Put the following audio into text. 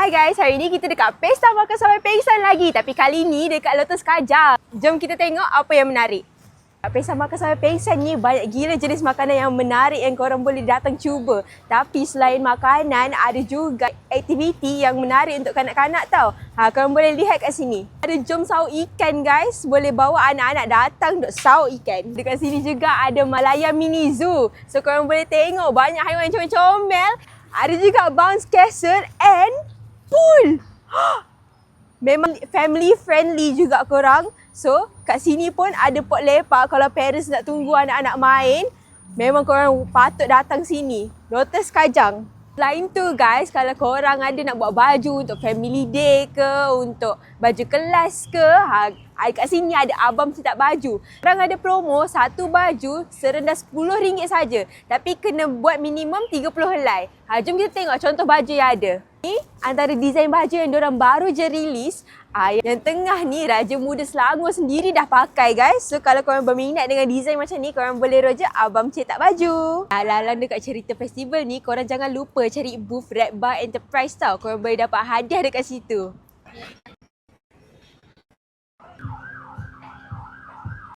Hai guys, hari ni kita dekat Pesta Makan Sampai Pingsan lagi. Tapi kali ni dekat Lotus Kajang. Jom kita tengok apa yang menarik. Pesta Makan Sampai Pingsan ni banyak gila jenis makanan yang menarik yang korang boleh datang cuba. Tapi selain makanan, ada juga aktiviti yang menarik untuk kanak-kanak tau. Korang boleh lihat kat sini. Ada jom sauk ikan guys. Boleh bawa anak-anak datang untuk sauk ikan. Dekat sini juga ada Malaya Mini Zoo. So korang boleh tengok banyak haiwan yang comel-comel. Ada juga bounce castle and pool. Memang family friendly juga korang. So, kat sini pun ada pot lepak kalau parents nak tunggu anak-anak main. Memang korang patut datang sini. Lotus Kajang. Selain tu guys, kalau korang ada nak buat baju untuk family day ke, untuk baju kelas ke, kat sini ada Abang Cetak Baju. Korang ada promo, satu baju serendah RM10 saja. Tapi kena buat minimum 30 helai. Jom kita tengok contoh baju yang ada. Ni antara desain baju yang diorang baru je release. Yang tengah ni Raja Muda Selangor sendiri dah pakai guys. So kalau korang berminat dengan desain macam ni, korang boleh roja Abang Cetak Baju. Lalang dekat cerita festival ni, korang jangan lupa cari booth Red Bar Enterprise tau. Korang boleh dapat hadiah dekat situ.